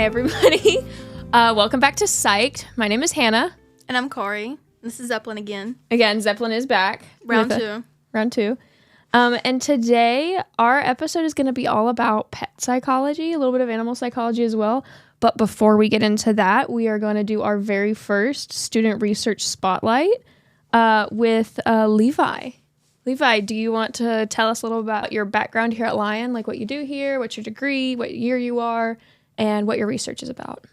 Hi, everybody. Welcome back to Psych'd. My name is Hannah. And I'm Cari. This is Zeppelin again. Again, Zeppelin is back. Round two. And today, our episode is going to be all about pet psychology, a little bit of animal psychology as well. But before we get into that, we are going to do our very first student research spotlight with Levi. Levi, do you want to tell us a little about your background here at Lyon, like what you do here, what's your degree, what year you are, and what your research is about?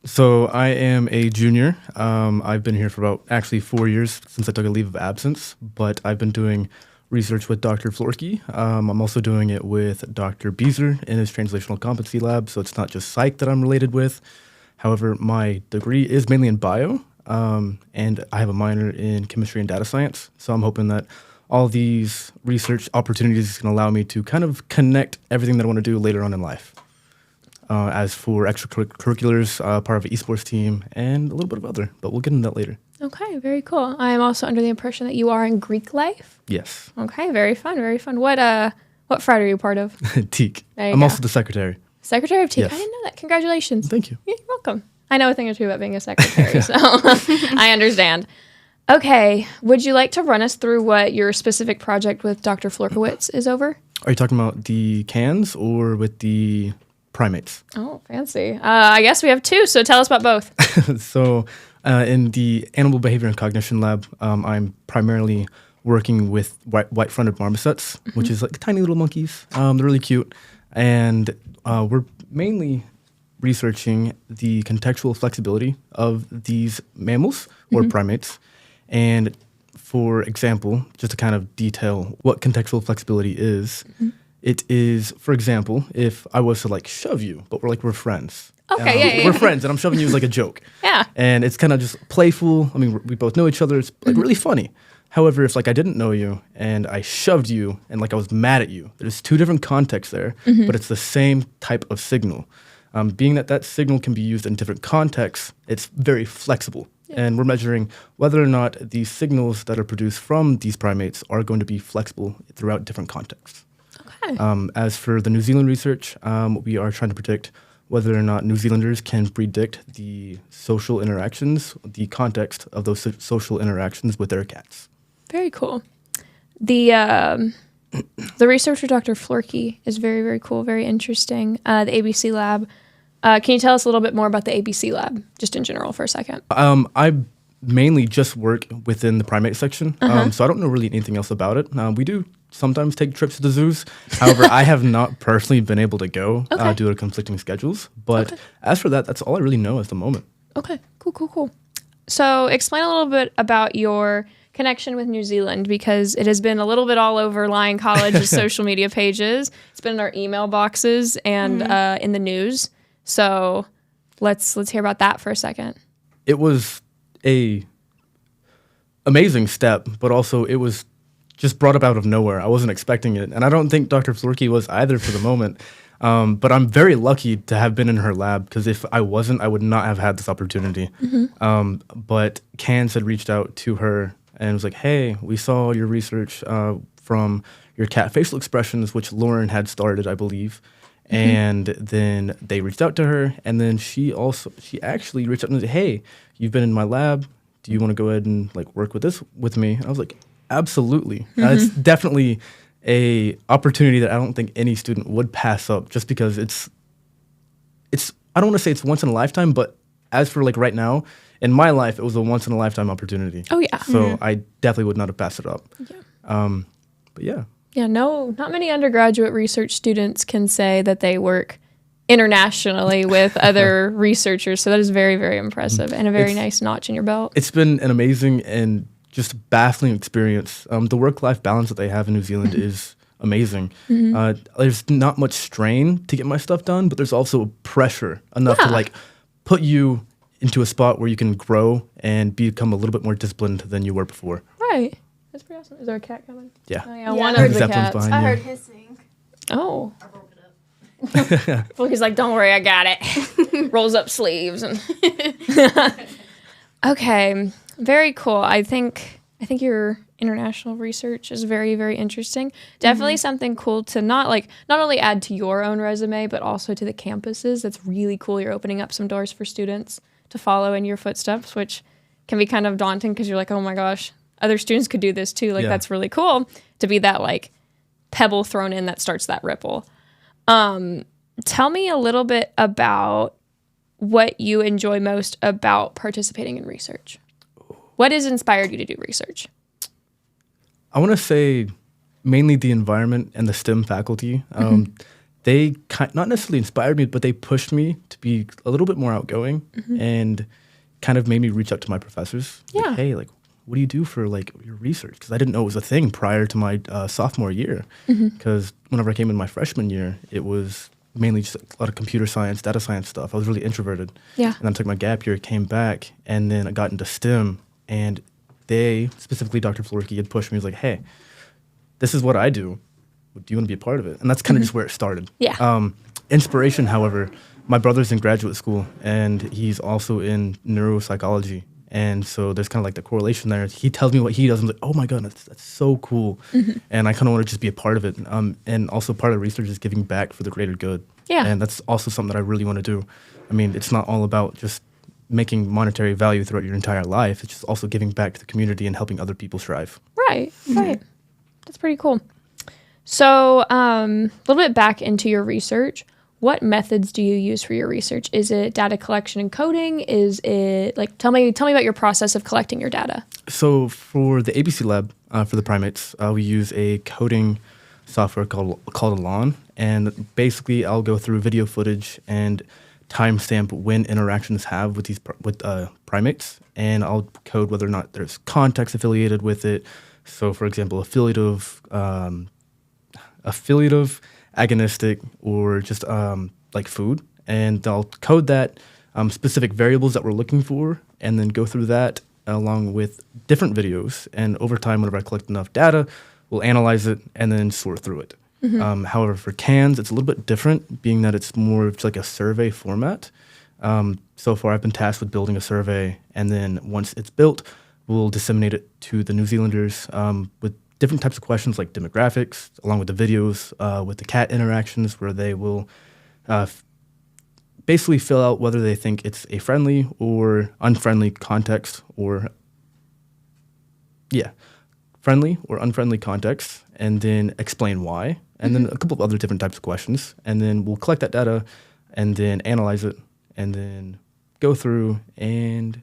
So I am a junior. I've been here for about actually 4 years since I took a leave of absence, but I've been doing research with Dr. Florkiewicz. I'm also doing it with Dr. Beezer in his translational competency lab, so it's not just psych that I'm related with. However, my degree is mainly in bio, and I have a minor in chemistry and data science, so I'm hoping that all these research opportunities can allow me to kind of connect everything that I want to do later on in life. As for extracurriculars, part of an esports team, and a little bit of other, but we'll get into that later. Okay, very cool. I am also under the impression that you are in Greek life. Yes. Okay, very fun, very fun. What frat are you part of? Teak. There you I'm go. also the secretary. Secretary of Teak. Yes. I didn't know that. Congratulations. Thank you. Yeah, you're welcome. I know a thing or two about being a secretary, so I understand. Okay, would you like to run us through what your specific project with Dr. Florkiewicz is over? Are you talking about the CANZ or with the primates? Oh, fancy. I guess we have two, so tell us about both. So in the animal behavior and cognition lab, I'm primarily working with white-fronted marmosets, which is like tiny little monkeys. They're really cute. And we're mainly researching the contextual flexibility of these mammals or primates. And for example, just to kind of detail what contextual flexibility is, it is, for example, if I was to like shove you, but we're friends. Okay, yeah. We're friends, and I'm shoving you as like a joke. Yeah. And it's kind of just playful. I mean, we both know each other. It's like really funny. However, if like I didn't know you and I shoved you and like I was mad at you, there's two different contexts there, but it's the same type of signal. Being that signal can be used in different contexts, it's very flexible. Yeah. And we're measuring whether or not these signals that are produced from these primates are going to be flexible throughout different contexts. Okay. As for the New Zealand research, we are trying to predict whether or not New Zealanders can predict the social interactions, the context of those social interactions with their cats. Very cool. The research for Dr. Florkiewicz is very, very cool, very interesting. The ABC lab. Can you tell us a little bit more about the ABC lab, just in general, for a second? I mainly just work within the primate section, so I don't know really anything else about it. We do sometimes take trips to the zoos. However, I have not personally been able to go due to conflicting schedules. But as for that, that's all I really know at the moment. Okay, cool. So explain a little bit about your connection with New Zealand, because it has been a little bit all over Lyon College's social media pages. It's been in our email boxes and in the news. So let's hear about that for a second. It was a amazing step, but also it was just brought up out of nowhere. I wasn't expecting it, and I don't think Dr. Florkiewicz was either for the moment. But I'm very lucky to have been in her lab, because if I wasn't, I would not have had this opportunity. But CANZ had reached out to her and was like, hey, we saw your research from your cat facial expressions, which Lauren had started, I believe. And then they reached out to her, and then she actually reached out and said, hey, you've been in my lab. Do you want to go ahead and like work with me? And I was like, absolutely. It's definitely a opportunity that I don't think any student would pass up, just because it's I don't want to say it's once in a lifetime, but as for like right now, in my life, it was a once in a lifetime opportunity. Oh yeah. So I definitely would not have passed it up. Yeah. But yeah. Yeah, not many undergraduate research students can say that they work internationally with other researchers. So that is very, very impressive and a very nice notch in your belt. It's been an amazing and just baffling experience. The work-life balance that they have in New Zealand is amazing. There's not much strain to get my stuff done, but there's also pressure enough to like put you into a spot where you can grow and become a little bit more disciplined than you were before. Right. That's pretty awesome. Is there a cat coming? Yeah. Oh, yeah, one of the Zeppelin's cats. behind I you. heard hissing. Oh. I broke it up. Well, he's like, don't worry, I got it. Rolls up sleeves. And okay. Very cool. I think I think your international research is very, very interesting. Definitely something cool to not only add to your own resume, but also to the campuses. That's really cool. You're opening up some doors for students to follow in your footsteps, which can be kind of daunting because you're like, oh my gosh, other students could do this too. That's really cool to be that pebble thrown in that starts that ripple. Tell me a little bit about what you enjoy most about participating in research. What has inspired you to do research? I want to say mainly the environment and the STEM faculty. They not necessarily inspired me, but they pushed me to be a little bit more outgoing and kind of made me reach out to my professors. Yeah. Hey, what do you do for your research? Because I didn't know it was a thing prior to my sophomore year. Because whenever I came in my freshman year, it was mainly just a lot of computer science, data science stuff. I was really introverted. Yeah. And then I took my gap year, came back, and then I got into STEM. And they, specifically Dr. Florkiewicz, had pushed me. He was like, hey, this is what I do. Do you want to be a part of it? And that's kind of just where it started. Yeah. Inspiration, however, my brother's in graduate school, and he's also in neuropsychology. And so there's kind of the correlation there. He tells me what he does. I'm like, oh my God, that's so cool. And I kind of want to just be a part of it. And also part of the research is giving back for the greater good. Yeah. And that's also something that I really want to do. I mean, it's not all about just making monetary value throughout your entire life. It's just also giving back to the community and helping other people strive. Right. That's pretty cool. So a little bit back into your research. What methods do you use for your research? Is it data collection and coding? Is it tell me about your process of collecting your data? So for the ABC lab, for the primates, we use a coding software called Lyon. And basically I'll go through video footage and timestamp when interactions have with these primates, and I'll code whether or not there's context affiliated with it. So, for example, affiliative, agonistic, or just food, and I'll code that specific variables that we're looking for, and then go through that along with different videos. And over time, whenever I collect enough data, we'll analyze it and then sort through it. However, for CANZ, it's a little bit different, being that it's more of a survey format. So far, I've been tasked with building a survey, and then once it's built, we'll disseminate it to the New Zealanders with different types of questions like demographics, along with the videos, with the cat interactions, where they will basically fill out whether they think it's a friendly or unfriendly context, or friendly or unfriendly context, and then explain why. And then a couple of other different types of questions. And then we'll collect that data and then analyze it and then go through and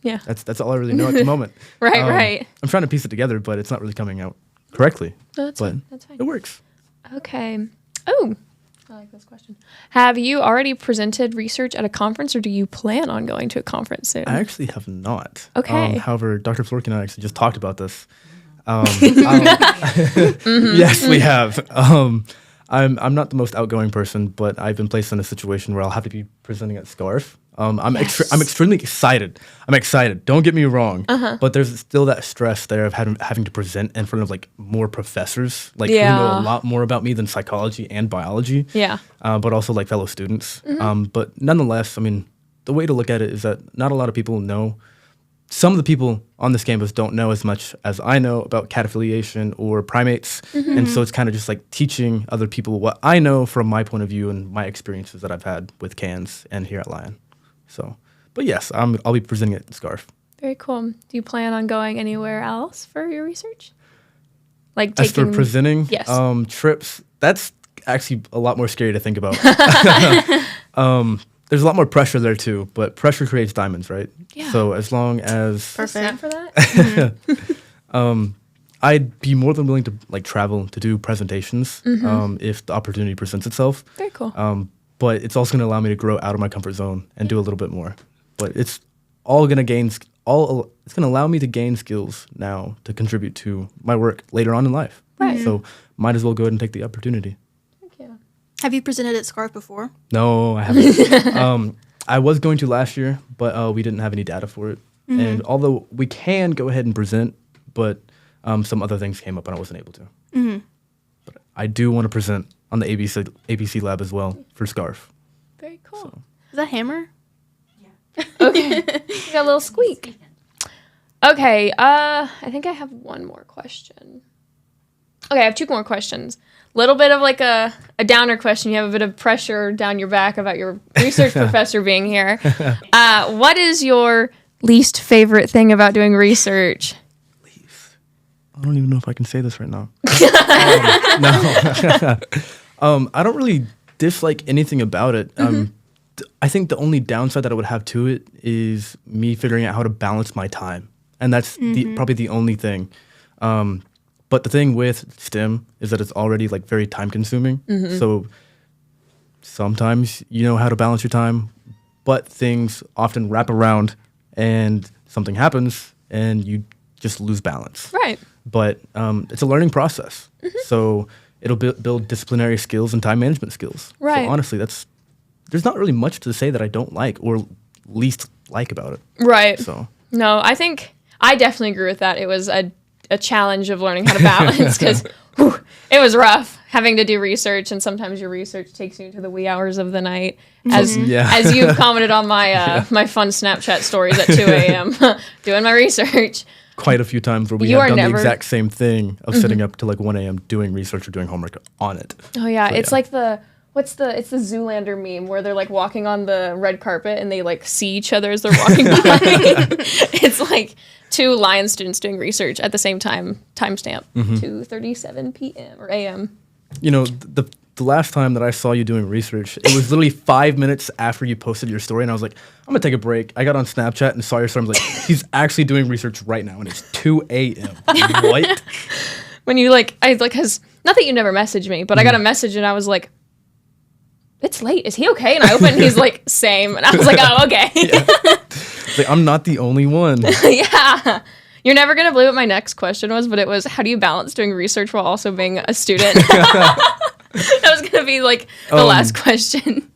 that's all I really know at the moment. Right. I'm trying to piece it together, but it's not really coming out correctly. No, that's fine. It works. Okay. Oh, I like this question. Have you already presented research at a conference, or do you plan on going to a conference soon? I actually have not. Okay. However, Dr. Florkiewicz and I actually just talked about this. Yes, we have. I'm not the most outgoing person, but I've been placed in a situation where I'll have to be presenting at SCARF. I'm extremely excited. I'm excited. Don't get me wrong. But there's still that stress there of having to present in front of more professors, who know a lot more about me than psychology and biology. Yeah. But also fellow students. But nonetheless, I mean, the way to look at it is that not a lot of people know. Some of the people on this campus don't know as much as I know about cat affiliation or primates. And so it's kind of just teaching other people what I know from my point of view and my experiences that I've had with CANZ and here at Lyon. So, but yes, I'll be presenting it at SCARF. Very cool. Do you plan on going anywhere else for your research? As for presenting, yes. Trips, that's actually a lot more scary to think about. There's a lot more pressure there too, but pressure creates diamonds, right? Yeah. So as long as perfect for that, I'd be more than willing to travel to do presentations if the opportunity presents itself. Very cool. But it's also going to allow me to grow out of my comfort zone and do a little bit more. But it's all going to gain it's going to allow me to gain skills now to contribute to my work later on in life. Right. So might as well go ahead and take the opportunity. Have you presented at SCARF before? No, I haven't. I was going to last year, but we didn't have any data for it. And although we can go ahead and present, but some other things came up and I wasn't able to. But I do want to present on the ABC lab as well for SCARF. Very cool. Is that Hammer? Yeah. Okay. You got a little squeak. Okay, I think I have one more question. Okay, I have two more questions. Little bit of like a downer question. You have a bit of pressure down your back about your research professor being here. What is your least favorite thing about doing research? I don't even know if I can say this right now. No. I don't really dislike anything about it. I think the only downside that I would have to it is me figuring out how to balance my time. And that's probably the only thing. But the thing with STEM is that it's already like very time consuming. So sometimes you know how to balance your time, but things often wrap around and something happens and you just lose balance. Right. But it's a learning process. So it'll build disciplinary skills and time management skills. Right. So honestly, there's not really much to say that I don't like or least like about it. Right. So no, I think I definitely agree with that. It was a challenge of learning how to balance because it was rough having to do research, and sometimes your research takes you into the wee hours of the night, as you've commented on my my fun Snapchat stories at 2 a.m. doing my research. Quite a few times where we have done the exact same thing of sitting up to like 1 a.m. doing research or doing homework on it. Oh yeah, so, it's like it's the Zoolander meme where they're like walking on the red carpet and they like see each other as they're walking by. It's like two Lyon students doing research at the same time, timestamp, 2:37 p.m. or a.m. You know, the last time that I saw you doing research, it was literally 5 minutes after you posted your story, and I was like, I'm going to take a break. I got on Snapchat and saw your story. I was like, he's actually doing research right now, and it's 2 a.m. What? When you because not that you never messaged me, but I got a message and I was like, it's late. Is he okay? And I opened and he's like, same. And I was like, oh, okay. It's like, I'm not the only one. Yeah. You're never going to believe what my next question was, but it was, how do you balance doing research while also being a student? That was going to be like the last question.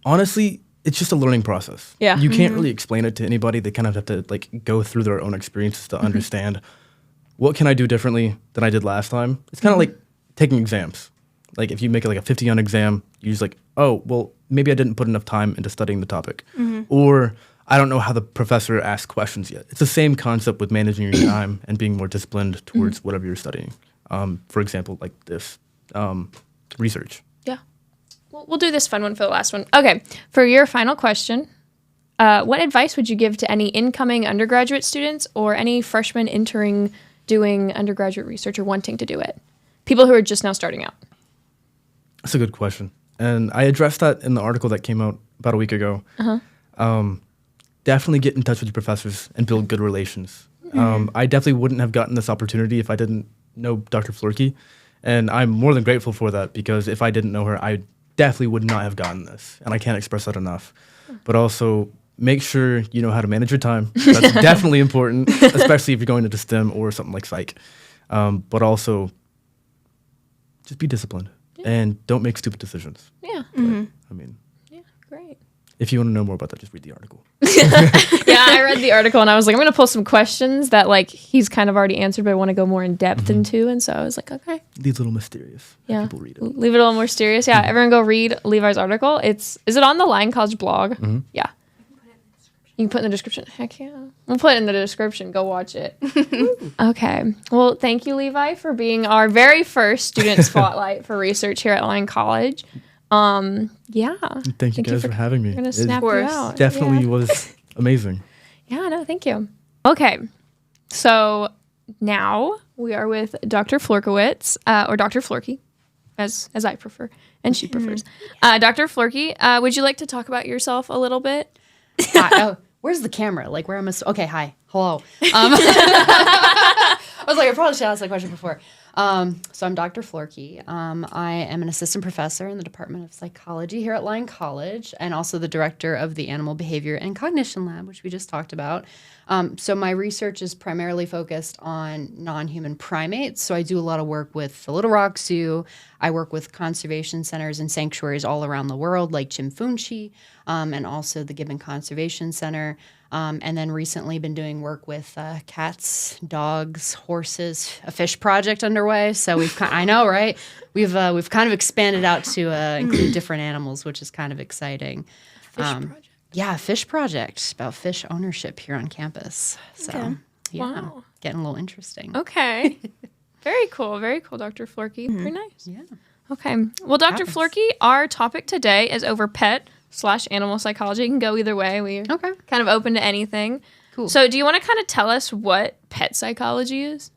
Honestly, it's just a learning process. Yeah. You can't really explain it to anybody. They kind of have to like go through their own experiences to understand what can I do differently than I did last time. It's kind of like taking exams. Like if you make like a 50 on exam, you're just like, oh, well, maybe I didn't put enough time into studying the topic. Or I don't know how the professor asks questions yet. It's the same concept with managing your time and being more disciplined towards whatever you're studying. For example, like this research. Yeah. We'll do this fun one for the last one. Okay. For your final question, what advice would you give to any incoming undergraduate students or any freshmen entering doing undergraduate research or wanting to do it? People who are just now starting out. That's a good question. And I addressed that in the article that came out about a week ago. Definitely get in touch with your professors and build good relations. I definitely wouldn't have gotten this opportunity if I didn't know Dr. Florkiewicz. And I'm more than grateful for that, because if I didn't know her, I definitely would not have gotten this. And I can't express that enough. But also, make sure you know how to manage your time. That's definitely important, especially if you're going into STEM or something like Psych. But also, just be disciplined. And don't make stupid decisions. Yeah. But, I mean, yeah, great. If you want to know more about that, just read the article. Yeah, I read the article and I was like, I'm going to pull some questions that like he's kind of already answered, but I want to go more in depth into. And so I was like, okay. Leave it a little mysterious. Yeah. People read it. Leave it a little more serious. Yeah, everyone go read Levi's article. Is it on the Lyon College blog? Yeah. You can put it in the description. Heck yeah. We'll put it in the description. Go watch it. Okay. Well, thank you, Levi, for being our very first student spotlight for research here at Lyon College. Yeah. Thank you guys for having me. We're going to snap you out. Definitely was amazing. Yeah, no, thank you. Okay. So now we are with Dr. Florkiewicz, or Dr. Florky, as I prefer, and she prefers. Dr. Florky, would you like to talk about yourself a little bit? Where's the camera? Like, where am I? Okay, hi. Hello. I was like, I probably should ask that question before. So I'm Dr. Florky. I am an assistant professor in the Department of Psychology here at Lyon College, and also the director of the Animal Behavior and Cognition Lab, which we just talked about. So my research is primarily focused on non-human primates. So I do a lot of work with the Little Rock Zoo. I work with conservation centers and sanctuaries all around the world, like Chimfunchi, and also the Gibbon Conservation Center. And then recently been doing work with cats, dogs, horses, a fish project underway. So I know, right? We've kind of expanded out to include different animals, which is kind of exciting. Fish project. Yeah, fish project about fish ownership here on campus. So, Okay. yeah, Wow. getting a little interesting. Okay. Very cool, Dr. Florky. Very nice. Yeah. Okay. Well, Dr. Happens. Florky, our topic today is over pet/animal psychology. It can go either way. We're Okay. kind of open to anything. Cool. So do you want to kind of tell us what pet psychology is?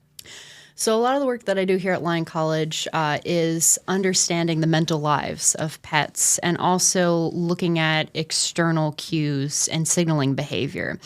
So a lot of the work that I do here at Lyon College is understanding the mental lives of pets and also looking at external cues and signaling behavior.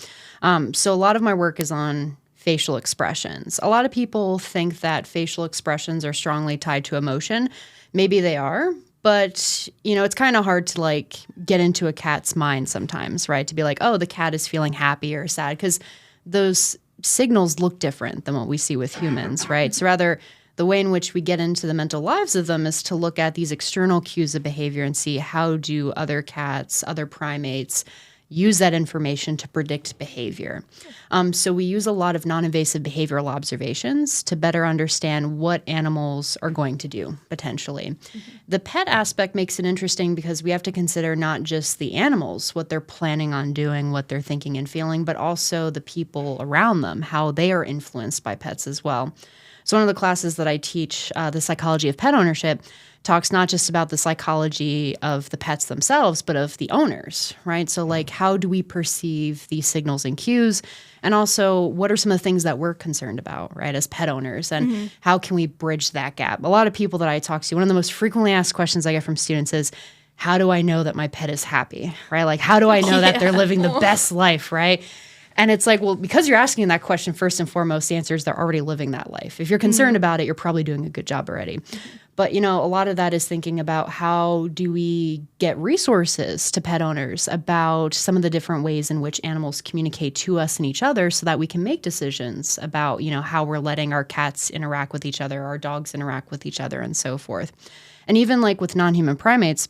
So a lot of my work is on facial expressions. A lot of people think that facial expressions are strongly tied to emotion. Maybe they are, but it's kind of hard to like get into a cat's mind sometimes, right? To be like, oh, the cat is feeling happy or sad, because those signals look different than what we see with humans, right? So rather, the way in which we get into the mental lives of them is to look at these external cues of behavior and see how do other cats, other primates use that information to predict behavior. So we use a lot of non-invasive behavioral observations to better understand what animals are going to do, potentially. The pet aspect makes it interesting because we have to consider not just the animals, what they're planning on doing, what they're thinking and feeling, but also the people around them, how they are influenced by pets as well. So one of the classes that I teach, the psychology of pet ownership, talks not just about the psychology of the pets themselves, but of the owners, right? So like, how do we perceive these signals and cues? And also, what are some of the things that we're concerned about, right, as pet owners? And how can we bridge that gap? A lot of people that I talk to, one of the most frequently asked questions I get from students is, how do I know that my pet is happy, right? Like, how do I know that they're living the best life, right? And it's like, well, because you're asking that question, first and foremost, the answer is they're already living that life. If you're concerned about it, you're probably doing a good job already. But, a lot of that is thinking about how do we get resources to pet owners about some of the different ways in which animals communicate to us and each other so that we can make decisions about, how we're letting our cats interact with each other, our dogs interact with each other, and so forth. And even like with non-human primates,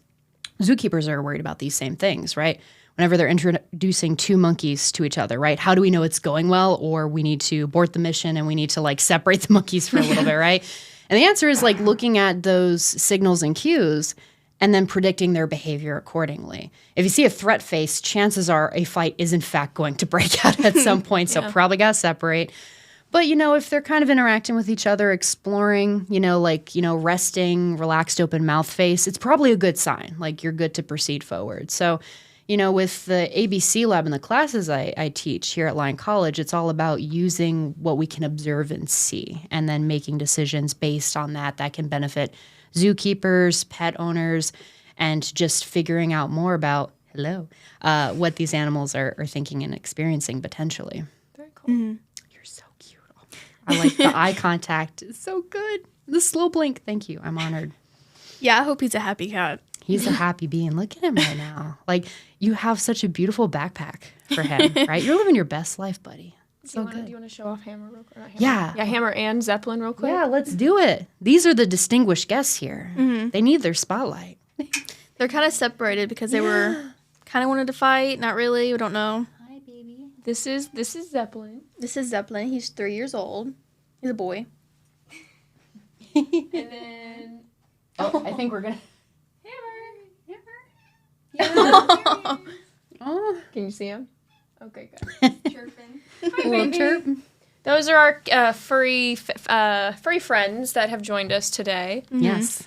zookeepers are worried about these same things, right? Whenever they're introducing two monkeys to each other, right? How do we know it's going well, or we need to abort the mission and we need to like separate the monkeys for a little bit, right? And the answer is like looking at those signals and cues and then predicting their behavior accordingly. If you see a threat face, chances are a fight is in fact going to break out at some point, so probably got to separate. But, if they're kind of interacting with each other, exploring, resting, relaxed open mouth face, it's probably a good sign, like you're good to proceed forward. So, with the ABC lab and the classes I teach here at Lyon College, it's all about using what we can observe and see and then making decisions based on that can benefit zookeepers, pet owners, and just figuring out more about, what these animals are thinking and experiencing potentially. Very cool. You're so cute. I like the eye contact. It's so good. The slow blink. Thank you. I'm honored. Yeah, I hope he's a happy cat. He's a happy being. Look at him right now. Like, you have such a beautiful backpack for him, right? You're living your best life, buddy. So good. Do you want to show off Hammer real quick? Hammer. Yeah. Yeah, Hammer and Zeppelin real quick. Yeah, let's do it. These are the distinguished guests here. They need their spotlight. They're kind of separated because they were kind of wanted to fight. Not really. We don't know. Hi, baby. This is Zeppelin. This is Zeppelin. He's 3 years old. He's a boy. And then I think we're going to... Oh, can you see him? Okay, good. Chirping. Hi, A little baby. chirp. Those are our furry friends that have joined us today. Yes.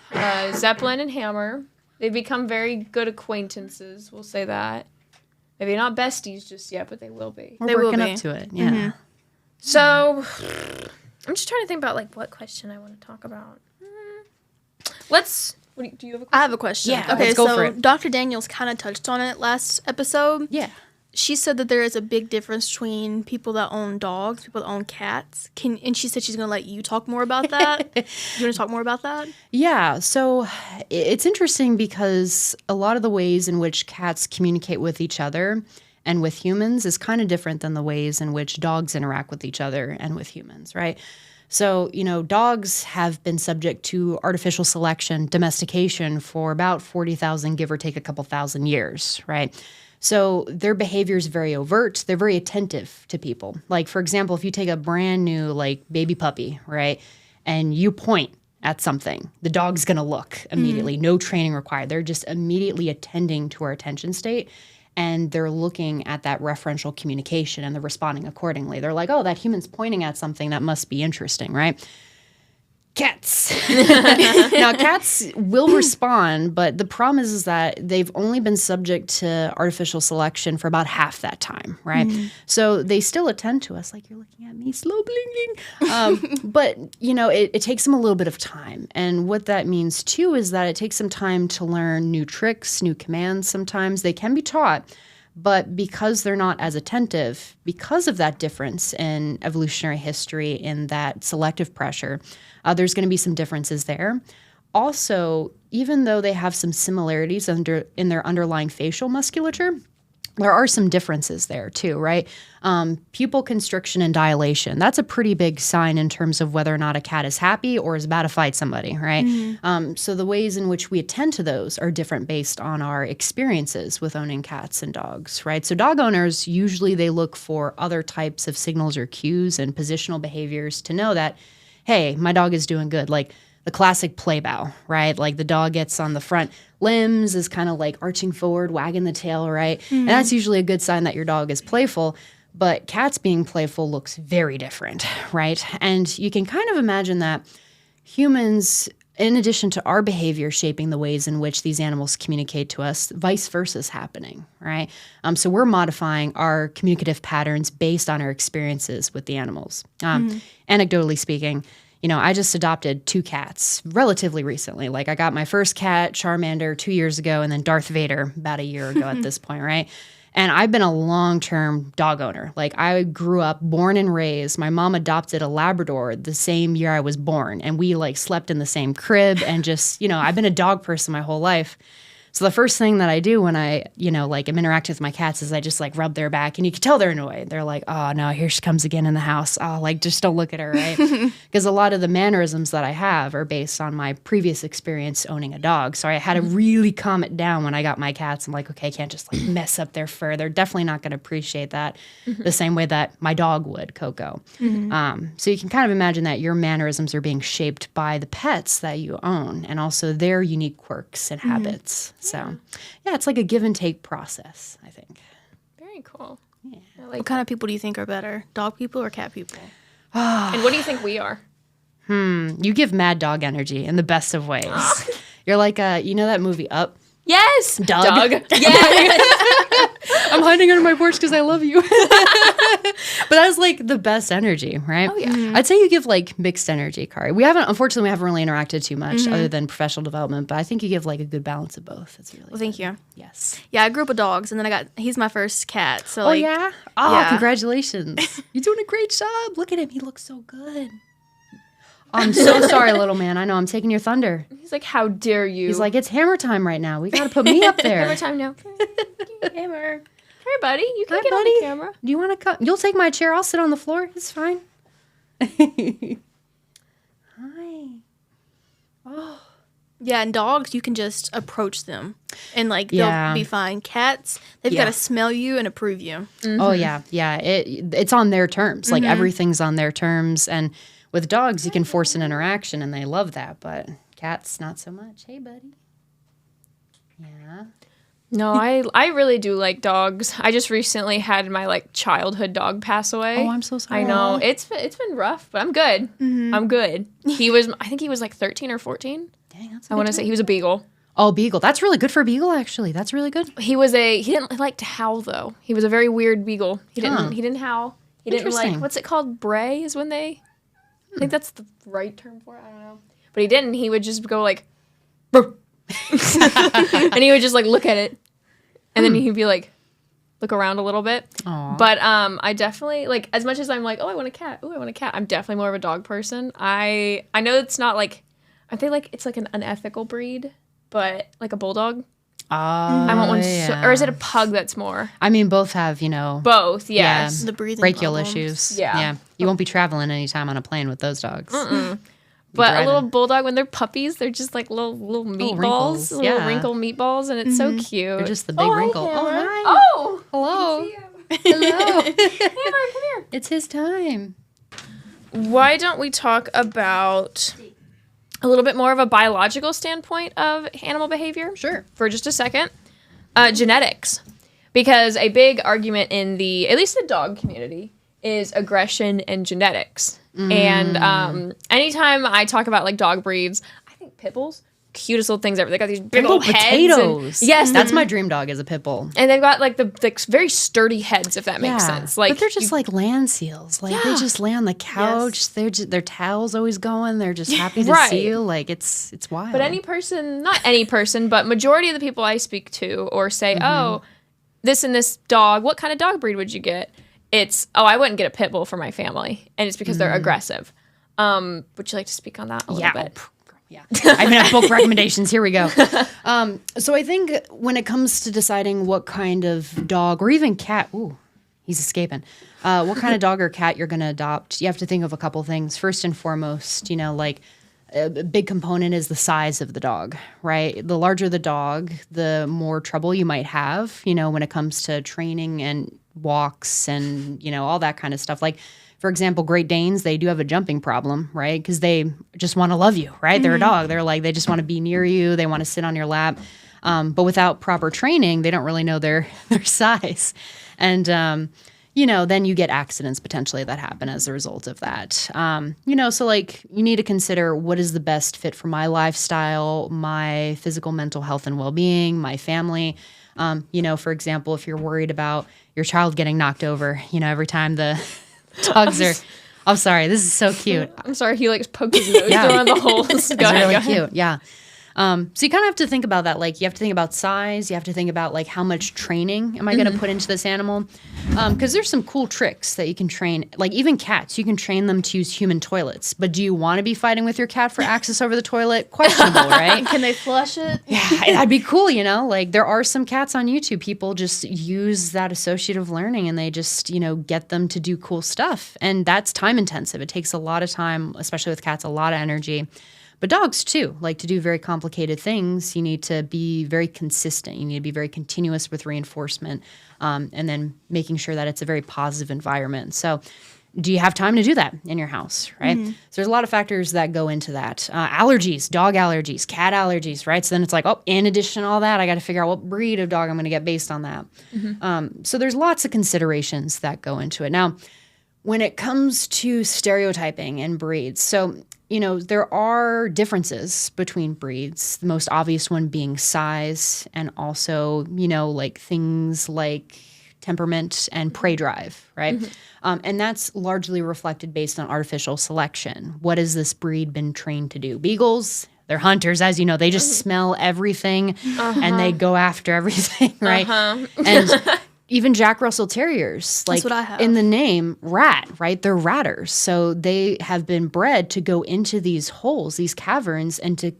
Zeppelin and Hammer. They've become very good acquaintances. We'll say that. Maybe not besties just yet, but they will be. We're They will working be. up to it. Yeah. So, I'm just trying to think about like what question I want to talk about. Do you have a question? I have a question. Yeah, Okay, let's go so for it. Dr. Daniels kind of touched on it last episode. Yeah. She said that there is a big difference between people that own dogs, people that own cats. And she said she's going to let you talk more about that. You want to talk more about that? Yeah, so it's interesting because a lot of the ways in which cats communicate with each other and with humans is kind of different than the ways in which dogs interact with each other and with humans, right? So, dogs have been subject to artificial selection, domestication for about 40,000, give or take a couple thousand years, right? So their behavior is very overt. They're very attentive to people. Like, for example, if you take a brand new, baby puppy, right, and you point at something, the dog's going to look immediately. No training required. They're just immediately attending to our attention state. and they're looking at that referential communication and they're responding accordingly. They're like, oh, that human's pointing at something that must be interesting, right? Cats. Now, cats will respond, but the problem is that they've only been subject to artificial selection for about half that time, right? So they still attend to us, like you're looking at me, slow blinking. But, it takes them a little bit of time. And what that means, too, is that it takes some time to learn new tricks, new commands sometimes. They can be taught. But because they're not as attentive, because of that difference in evolutionary history, in that selective pressure, there's going to be some differences there. Also, even though they have some similarities in their underlying facial musculature, there are some differences there too, right? Pupil constriction and dilation. That's a pretty big sign in terms of whether or not a cat is happy or is about to fight somebody, right? So the ways in which we attend to those are different based on our experiences with owning cats and dogs, right? So dog owners, usually they look for other types of signals or cues and positional behaviors to know that, hey, my dog is doing good. Like the classic play bow, right? Like the dog gets on the front limbs, is kind of like arching forward, wagging the tail, right? And that's usually a good sign that your dog is playful. But cats being playful looks very different, right? And you can kind of imagine that humans, in addition to our behavior shaping the ways in which these animals communicate to us, vice versa is happening, right? So we're modifying our communicative patterns based on our experiences with the animals. Anecdotally speaking, I just adopted 2 cats relatively recently. Like I got my first cat, Charmander, 2 years ago, and then Darth Vader about a year ago at this point, right? And I've been a long-term dog owner. Like I grew up, born and raised. My mom adopted a Labrador the same year I was born. And we slept in the same crib and just, I've been a dog person my whole life. So the first thing that I do when I, am interacting with my cats is I just rub their back, and you can tell they're annoyed. They're like, oh no, here she comes again in the house. Oh, just don't look at her, right? Because a lot of the mannerisms that I have are based on my previous experience owning a dog. So I had to really calm it down when I got my cats. I'm like, okay, I can't just mess up their fur. They're definitely not going to appreciate that the same way that my dog would, Coco. So you can kind of imagine that your mannerisms are being shaped by the pets that you own and also their unique quirks and habits. So, yeah, it's like a give and take process, I think. Very cool. Yeah. What kind of people do you think are better, dog people or cat people? And what do you think we are? You give mad dog energy in the best of ways. You're like, that movie Up? Yes! Dog. Yes! I'm hiding under my porch because I love you. But that's the best energy, right? Oh, yeah. I'd say you give mixed energy, Cari. Unfortunately, we haven't really interacted too much other than professional development, but I think you give a good balance of both. It's really Well, thank you. Yes. Yeah, I grew up with dogs, and then he's my first cat. So yeah? Oh, yeah. Congratulations. You're doing a great job. Look at him. He looks so good. I'm so sorry, little man. I know I'm taking your thunder. He's like, how dare you? He's like, it's hammer time right now. We got to put me up there. Hammer time now. Hammer. Hey, buddy. You can Hi, get buddy. on the camera. Do you want to come? You'll take my chair. I'll sit on the floor. It's fine. Hi. Oh. Yeah, and dogs, you can just approach them, and Yeah. they'll be fine. Cats, they've got to smell you and approve you. Oh, yeah. Yeah. It's on their terms. Everything's on their terms. And with dogs, you can force an interaction, and they love that. But cats, not so much. Hey, buddy. Yeah. No, I really do like dogs. I just recently had my childhood dog pass away. Oh, I'm so sorry. I know. It's been rough, but I'm good. I'm good. I think he was 13 or 14. Dang, that's I want to say he was a beagle. Oh, beagle. That's really good for a beagle, actually. That's really good. He didn't like to howl though. He was a very weird beagle. He didn't howl. He didn't Interesting. what's it called? Bray is when they I think that's the right term for it. I don't know. But he didn't. He would just go "Brr." And he would just look at it. And then he'd be look around a little bit. Aww. But I definitely as much as I'm oh, I want a cat. Oh, I want a cat. I'm definitely more of a dog person. I know it's not I think it's an unethical breed, but a bulldog. I want one. Yeah. Or is it a pug that's more? I mean, both have, Both, yes. The breathing brachial problems. issues. Yeah. You won't be traveling anytime on a plane with those dogs. But a little bulldog, when they're puppies, they're just little meatballs, wrinkles, little yeah. wrinkle meatballs, and it's so cute. They're just the big wrinkle. Hi, Oh, Hammer. hi. Oh, Hello. Hello. Hammer, come here. It's his time. Why don't we talk about a little bit more of a biological standpoint of animal behavior? Sure. For just a second. Genetics. because a big argument in at least the dog community, is aggression and genetics. And anytime I talk about like dog breeds, I think pit bulls, cutest little things ever. They got these big old heads. Potatoes. Yes, that's my dream dog is a pit bull. And they've got like the very sturdy heads, if that makes sense. Like, but they're just like land seals. Like they just lay on the couch. Yes. Their tail's always going. They're just happy to see you. Like it's wild. But not any person, but majority of the people I speak to or say, oh, this and this dog, what kind of dog breed would you get? It's, I wouldn't get a pit bull for my family. And it's because they're aggressive. Would you like to speak on that a little bit? Yeah. I mean, I have book recommendations. Here we go. So I think when it comes to deciding what kind of dog or even cat, he's escaping. What kind of dog or cat you're going to adopt, you have to think of a couple things. First and foremost, like a big component is the size of the dog, right? The larger the dog, the more trouble you might have, when it comes to training and walks and, all that kind of stuff. Like, for example, Great Danes, they do have a jumping problem, right? Because they just want to love you, right? They're a dog. They're like, they just want to be near you. They want to sit on your lap. But without proper training, they don't really know their size. And, then you get accidents potentially that happen as a result of that. So like you need to consider what is the best fit for my lifestyle, my physical, mental health and well-being, my family. For example, if you're worried about your child getting knocked over, every time the dogs are. I'm sorry. This is so cute. I'm sorry. He like poked his nose around the holes. It's really cute. Yeah. So you kind of have to think about that. Like you have to think about size. You have to think about like how much training am I going to put into this animal? Because there's some cool tricks that you can train. Like even cats, you can train them to use human toilets. But do you want to be fighting with your cat for access over the toilet? Questionable, right? Can they flush it? Yeah, that'd be cool. Like there are some cats on YouTube. People just use that associative learning and they just get them to do cool stuff. And that's time intensive. It takes a lot of time, especially with cats, a lot of energy. But dogs, too, like to do very complicated things, you need to be very consistent. You need to be very continuous with reinforcement and then making sure that it's a very positive environment. So do you have time to do that in your house, right? So there's a lot of factors that go into that. Allergies, dog allergies, cat allergies, right? So then it's like, in addition to all that, I got to figure out what breed of dog I'm going to get based on that. So there's lots of considerations that go into it. Now, when it comes to stereotyping and breeds, so there are differences between breeds, the most obvious one being size and also, like things like temperament and prey drive, right? And that's largely reflected based on artificial selection. What has this breed been trained to do? Beagles, they're hunters, as you know. They just smell everything and they go after everything, right? And even Jack Russell Terriers, like That's what I have. in the name rat, right? They're ratters. So they have been bred to go into these holes, these caverns, and to,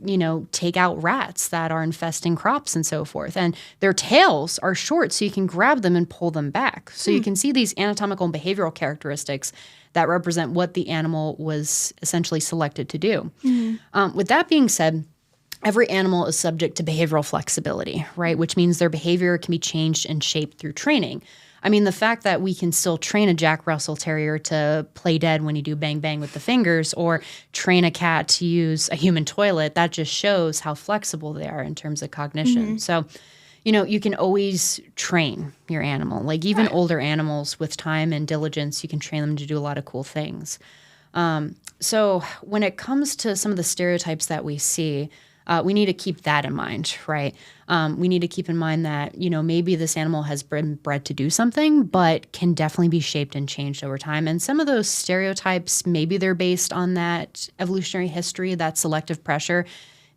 take out rats that are infesting crops and so forth. And their tails are short, so you can grab them and pull them back. So you can see these anatomical and behavioral characteristics that represent what the animal was essentially selected to do. With that being said, every animal is subject to behavioral flexibility, right? Which means their behavior can be changed and shaped through training. I mean, the fact that we can still train a Jack Russell Terrier to play dead when you do bang bang with the fingers or train a cat to use a human toilet, that just shows how flexible they are in terms of cognition. So, you can always train your animal. Like even older animals with time and diligence, you can train them to do a lot of cool things. So when it comes to some of the stereotypes that we see, we need to keep that in mind, right? We need to keep in mind that, maybe this animal has been bred to do something, but can definitely be shaped and changed over time. And some of those stereotypes, maybe they're based on that evolutionary history, that selective pressure.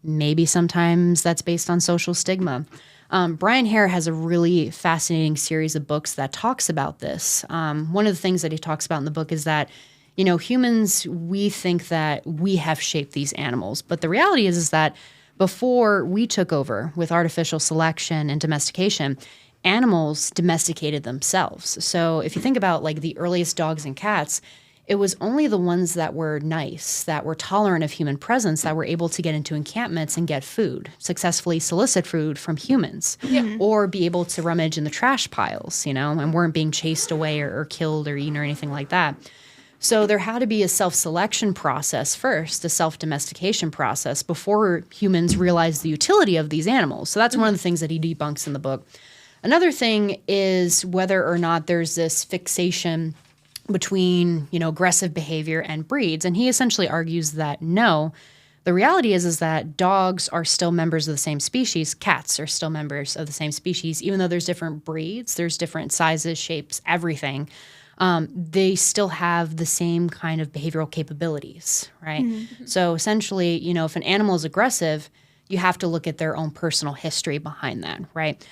Maybe sometimes that's based on social stigma. Brian Hare has a really fascinating series of books that talks about this. One of the things that he talks about in the book is that humans, we think that we have shaped these animals. But the reality is that before we took over with artificial selection and domestication, animals domesticated themselves. So if you think about like the earliest dogs and cats, it was only the ones that were nice, that were tolerant of human presence, that were able to get into encampments and get food, successfully solicit food from humans, or be able to rummage in the trash piles, and weren't being chased away or killed or eaten or anything like that. So there had to be a self-selection process first, a self-domestication process before humans realized the utility of these animals. So that's one of the things that he debunks in the book. Another thing is whether or not there's this fixation between, aggressive behavior and breeds. And he essentially argues that no. The reality is that dogs are still members of the same species. Cats are still members of the same species. Even though there's different breeds, there's different sizes, shapes, everything. They still have the same kind of behavioral capabilities, right? Mm-hmm. So essentially, if an animal is aggressive, you have to look at their own personal history behind that, right?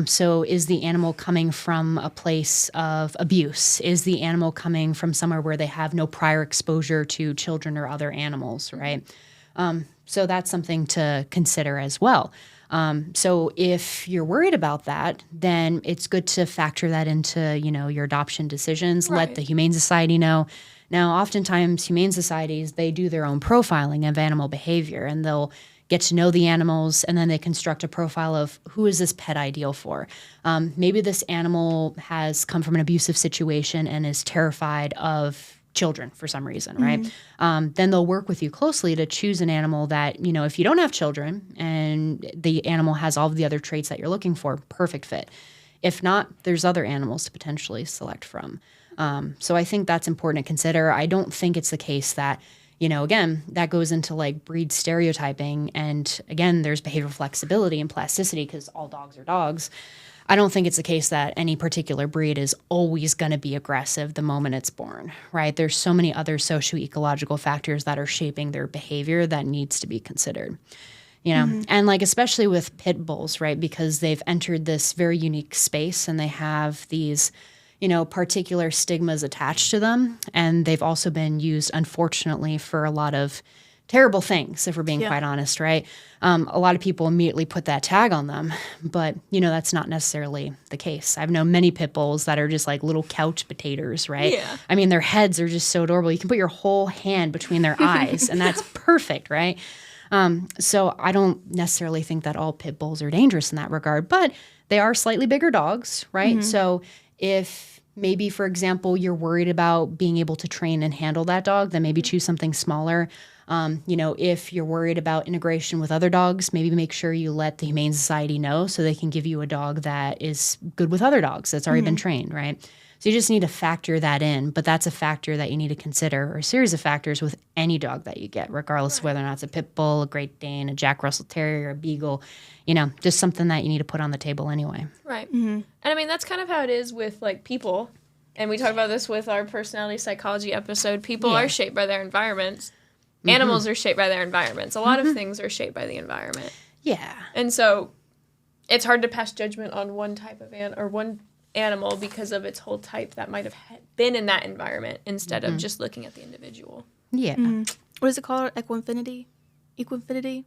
So is the animal coming from a place of abuse? Is the animal coming from somewhere where they have no prior exposure to children or other animals, right? So that's something to consider as well. So if you're worried about that, then it's good to factor that into, your adoption decisions. Right. Let the Humane Society know. Now, oftentimes, humane societies, they do their own profiling of animal behavior, and they'll get to know the animals, and then they construct a profile of who is this pet ideal for. Maybe this animal has come from an abusive situation and is terrified of children for some reason, right? Mm-hmm. Then they'll work with you closely to choose an animal that, if you don't have children and the animal has all of the other traits that you're looking for, perfect fit. If not, there's other animals to potentially select from. So I think that's important to consider. I don't think it's the case that, again, that goes into like breed stereotyping. And again, there's behavioral flexibility and plasticity because all dogs are dogs. I don't think it's the case that any particular breed is always going to be aggressive the moment it's born, right? There's so many other socio-ecological factors that are shaping their behavior that needs to be considered, mm-hmm. And like especially with pit bulls, right? Because they've entered this very unique space and they have these, particular stigmas attached to them. And they've also been used, unfortunately, for a lot of terrible things, if we're being quite honest, right? A lot of people immediately put that tag on them, but, that's not necessarily the case. I've known many pit bulls that are just like little couch potatoes, right? Yeah. I mean, their heads are just so adorable. You can put your whole hand between their eyes, and that's perfect, right? So I don't necessarily think that all pit bulls are dangerous in that regard, but they are slightly bigger dogs, right? Mm-hmm. So if maybe, for example, you're worried about being able to train and handle that dog, then maybe choose something smaller. If you're worried about integration with other dogs, maybe make sure you let the Humane Society know so they can give you a dog that is good with other dogs that's already been trained, right? So you just need to factor that in, but that's a factor that you need to consider, or a series of factors with any dog that you get, regardless of whether or not it's a pit bull, a Great Dane, a Jack Russell Terrier, a Beagle, just something that you need to put on the table anyway. Right. Mm-hmm. And I mean, that's kind of how it is with like people. And we talked about this with our personality psychology episode. People are shaped by their environments. Mm-hmm. Animals are shaped by their environments. A lot of things are shaped by the environment. Yeah. And so it's hard to pass judgment on one type of one animal because of its whole type that might have been in that environment instead of just looking at the individual. Yeah. Mm-hmm. What is it called? Equinfinity? Equinfinity?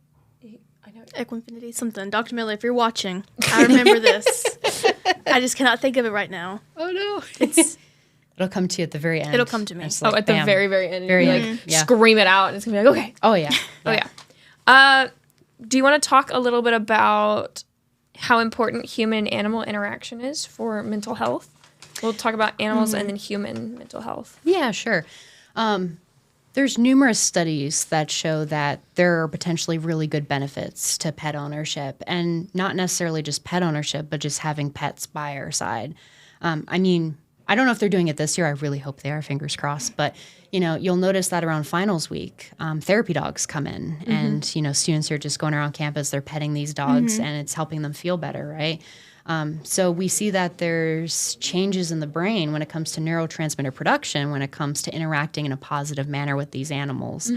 I know. Equinfinity? Something. Dr. Miller, if you're watching, I remember this. I just cannot think of it right now. Oh, no. It'll come to you at the very end. It'll come to me. Like, at the very, very end. Very scream it out, and it's going to be like, okay. Oh, yeah. Oh, yeah. Do you want to talk a little bit about how important human-animal interaction is for mental health? We'll talk about animals and then human mental health. Yeah, sure. There's numerous studies that show that there are potentially really good benefits to pet ownership, and not necessarily just pet ownership, but just having pets by our side. I don't know if they're doing it this year. I really hope they are, fingers crossed. But, you'll notice that around finals week, therapy dogs come in and, students are just going around campus, they're petting these dogs and it's helping them feel better, right? So we see that there's changes in the brain when it comes to neurotransmitter production, when it comes to interacting in a positive manner with these animals.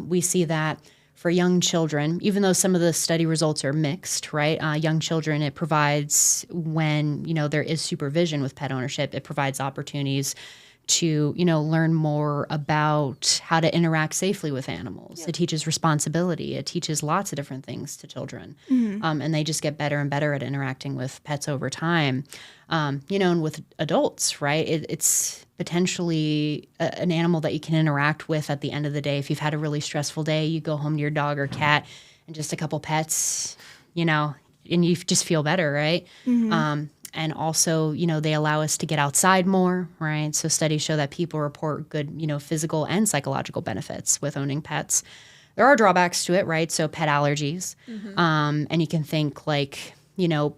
We see that for young children, even though some of the study results are mixed, right? Young children, it provides when, there is supervision with pet ownership, it provides opportunities to, learn more about how to interact safely with animals. Yeah. It teaches responsibility. It teaches lots of different things to children. And they just get better and better at interacting with pets over time. And with adults, right? It's potentially an animal that you can interact with at the end of the day. If you've had a really stressful day, you go home to your dog or cat and just a couple pets, and you just feel better, right? And also, they allow us to get outside more, right? So studies show that people report good, physical and psychological benefits with owning pets. There are drawbacks to it, right? So pet allergies. And you can think like,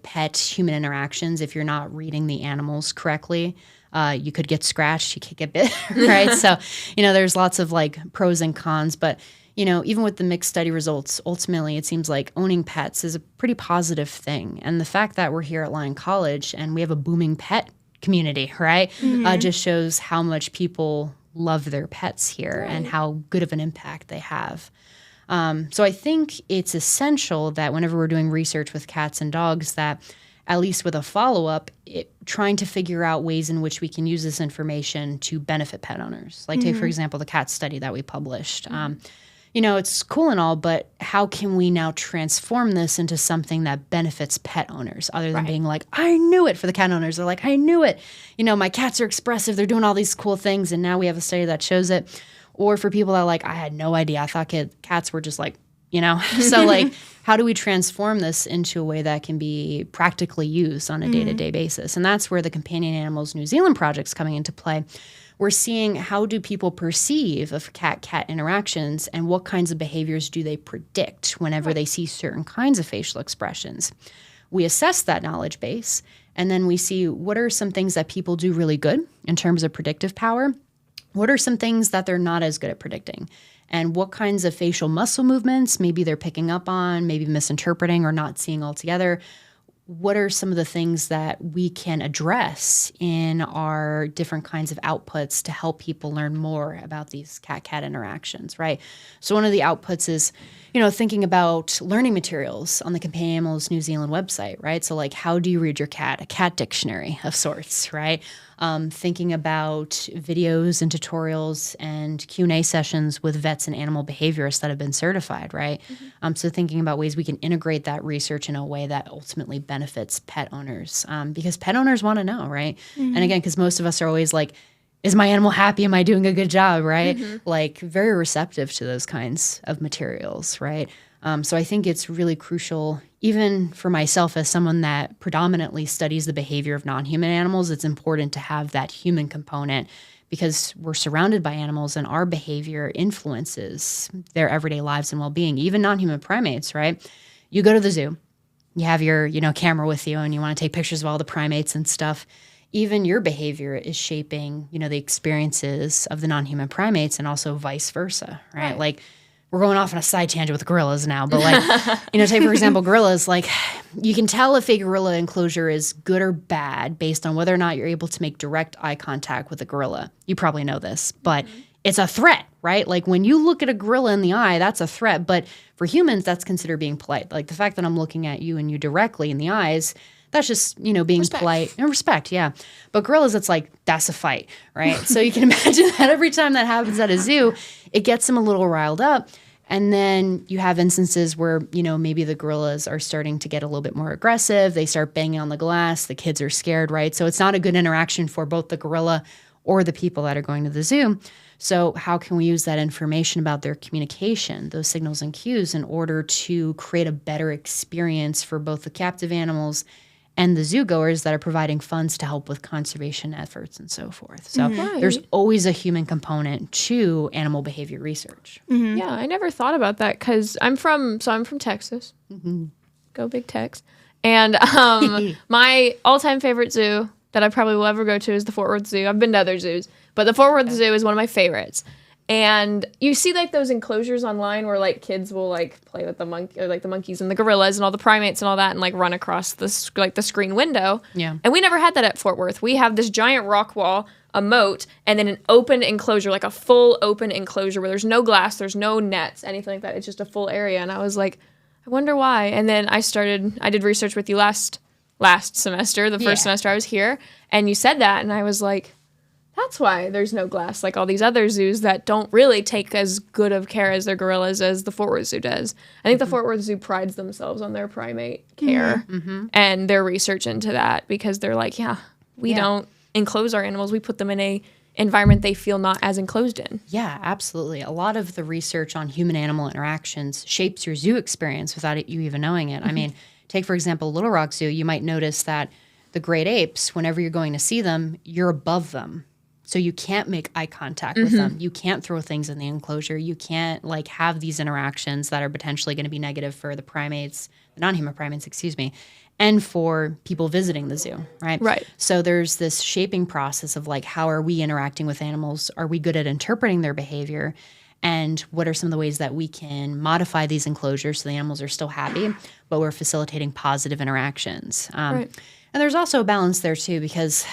pet-human interactions, if you're not reading the animals correctly, you could get scratched, you could get bit, right? So, there's lots of like pros and cons, but even with the mixed study results, ultimately it seems like owning pets is a pretty positive thing. And the fact that we're here at Lyon College and we have a booming pet community, right, just shows how much people love their pets here and how good of an impact they have. So I think it's essential that whenever we're doing research with cats and dogs, that at least with a follow-up, trying to figure out ways in which we can use this information to benefit pet owners. Like take, for example, the cat study that we published. It's cool and all, but how can we now transform this into something that benefits pet owners other than being like, I knew it? For the cat owners, they're like, I knew it. My cats are expressive. They're doing all these cool things, and now we have a study that shows it. Or for people that are like, I had no idea. I thought cats were just like, So like, how do we transform this into a way that can be practically used on a day-to-day basis? And that's where the Companion Animals New Zealand project's coming into play. We're seeing how do people perceive of cat-cat interactions and what kinds of behaviors do they predict whenever they see certain kinds of facial expressions. We assess that knowledge base, and then we see what are some things that people do really good in terms of predictive power. What are some things that they're not as good at predicting? And what kinds of facial muscle movements maybe they're picking up on, maybe misinterpreting or not seeing altogether. What are some of the things that we can address in our different kinds of outputs to help people learn more about these cat-cat interactions, right? So one of the outputs is, thinking about learning materials on the Companion Animals New Zealand website, right? So like, how do you read your cat? A cat dictionary of sorts, right? Thinking about videos and tutorials and Q&A sessions with vets and animal behaviorists that have been certified, right? So thinking about ways we can integrate that research in a way that ultimately benefits pet owners, because pet owners want to know, right? And again, because most of us are always like, is my animal happy? Am I doing a good job, right? Like very receptive to those kinds of materials, right? So I think it's really crucial, even for myself as someone that predominantly studies the behavior of non-human animals, it's important to have that human component because we're surrounded by animals and our behavior influences their everyday lives and well-being, even non-human primates, right? You go to the zoo, you have your, camera with you and you want to take pictures of all the primates and stuff. Even your behavior is shaping, the experiences of the non-human primates and also vice versa, right? Like, we're going off on a side tangent with gorillas now, but like, take for example, gorillas, like you can tell if a gorilla enclosure is good or bad based on whether or not you're able to make direct eye contact with a gorilla. You probably know this, but it's a threat, right? Like when you look at a gorilla in the eye, that's a threat. But for humans, that's considered being polite. Like the fact that I'm looking at you and you directly in the eyes, that's just, being polite and respect. Yeah. But gorillas, it's like, that's a fight, right? So you can imagine that every time that happens at a zoo, it gets them a little riled up. And then you have instances where, maybe the gorillas are starting to get a little bit more aggressive. They start banging on the glass. The kids are scared, right? So it's not a good interaction for both the gorilla or the people that are going to the zoo. So how can we use that information about their communication, those signals and cues, in order to create a better experience for both the captive animals and the zoo goers that are providing funds to help with conservation efforts and so forth. So there's always a human component to animal behavior research. Yeah, I never thought about that because I'm from Texas. Go Big Tex. And my all-time favorite zoo that I probably will ever go to is the Fort Worth Zoo. I've been to other zoos, but the Fort Worth Zoo is one of my favorites. And you see like those enclosures online where like kids will like play with the monkey or like the monkeys and the gorillas and all the primates and all that and like run across the screen window. Yeah. And we never had that at Fort Worth. We have this giant rock wall, a moat, and then an open enclosure, like a full open enclosure where there's no glass, there's no nets, anything like that. It's just a full area. And I was like, I wonder why. And then I did research with you last semester, the first semester I was here, and you said that, and I was like, that's why there's no glass like all these other zoos that don't really take as good of care as their gorillas as the Fort Worth Zoo does. I think the Fort Worth Zoo prides themselves on their primate care and their research into that because they're like, we don't enclose our animals. We put them in a environment they feel not as enclosed in. Yeah, absolutely. A lot of the research on human-animal interactions shapes your zoo experience without you even knowing it. I mean, take, for example, Little Rock Zoo. You might notice that the great apes, whenever you're going to see them, you're above them. So you can't make eye contact with them. You can't throw things in the enclosure. You can't like have these interactions that are potentially going to be negative for the primates, non-human primates, excuse me, and for people visiting the zoo, right? Right. So there's this shaping process of like, how are we interacting with animals? Are we good at interpreting their behavior? And what are some of the ways that we can modify these enclosures so the animals are still happy, but we're facilitating positive interactions? Right. And there's also a balance there too, because,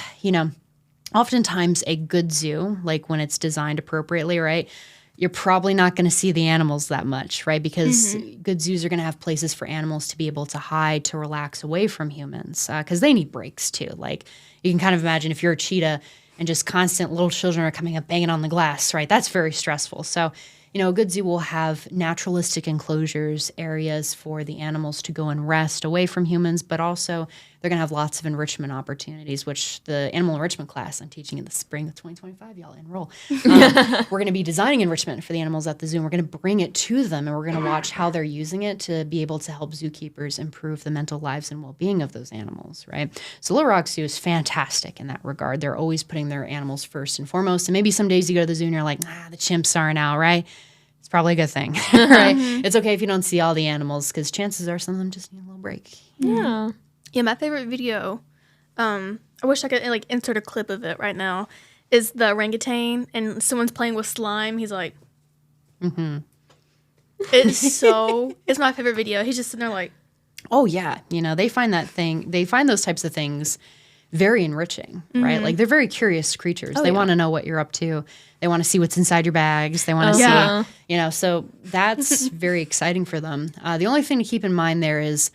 oftentimes a good zoo, like when it's designed appropriately, right, you're probably not going to see the animals that much, right? Because good zoos are going to have places for animals to be able to hide, to relax away from humans, because they need breaks too. Like you can kind of imagine if you're a cheetah and just constant little children are coming up banging on the glass, right? That's very stressful. So, a good zoo will have naturalistic enclosures, areas for the animals to go and rest away from humans, but also they're going to have lots of enrichment opportunities, which the animal enrichment class I'm teaching in the spring of 2025, y'all enroll. We're going to be designing enrichment for the animals at the zoo, and we're going to bring it to them, and we're going to watch how they're using it to be able to help zookeepers improve the mental lives and well-being of those animals, right? So Little Rock Zoo is fantastic in that regard. They're always putting their animals first and foremost, and maybe some days you go to the zoo and you're like, the chimps aren't out, right? It's probably a good thing, right? It's okay if you don't see all the animals, because chances are some of them just need a little break. Yeah. Yeah, my favorite video, I wish I could insert a clip of it right now, is the orangutan and someone's playing with slime. He's like, it's my favorite video. He's just sitting there like, oh yeah, they find those types of things very enriching, right? Like they're very curious creatures. They want to know what you're up to. They want to see what's inside your bags. They want to see, so that's very exciting for them. The only thing to keep in mind there is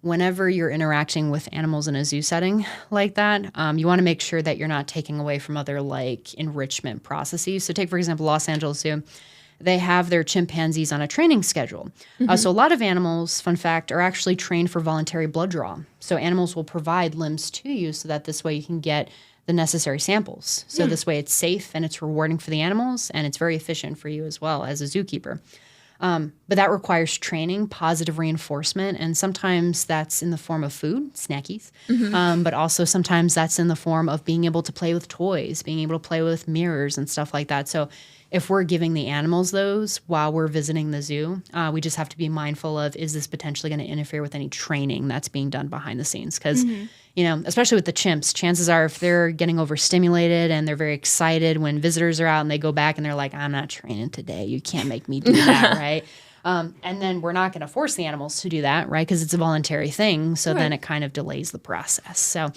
whenever you're interacting with animals in a zoo setting like that, you want to make sure that you're not taking away from other enrichment processes. So take, for example, Los Angeles Zoo. They have their chimpanzees on a training schedule. So a lot of animals, fun fact, are actually trained for voluntary blood draw. So animals will provide limbs to you so that this way you can get the necessary samples. So this way it's safe and it's rewarding for the animals, and it's very efficient for you as well as a zookeeper. But that requires training, positive reinforcement, and sometimes that's in the form of food, snackies, but also sometimes that's in the form of being able to play with toys, being able to play with mirrors and stuff like that. So if we're giving the animals those while we're visiting the zoo, we just have to be mindful of, is this potentially going to interfere with any training that's being done behind the scenes? Because, especially with the chimps, chances are if they're getting overstimulated and they're very excited when visitors are out and they go back and they're like, I'm not training today. You can't make me do that, right? And then we're not going to force the animals to do that, right? Because it's a voluntary thing. So then it kind of delays the process. So,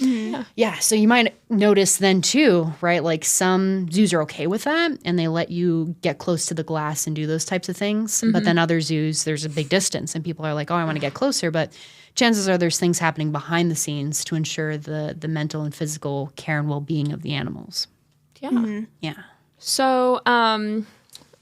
so you might notice then too, right? Like some zoos are okay with that and they let you get close to the glass and do those types of things. But then other zoos, there's a big distance and people are like, oh, I want to get closer. But chances are there's things happening behind the scenes to ensure the mental and physical care and well-being of the animals. Yeah. Yeah. So,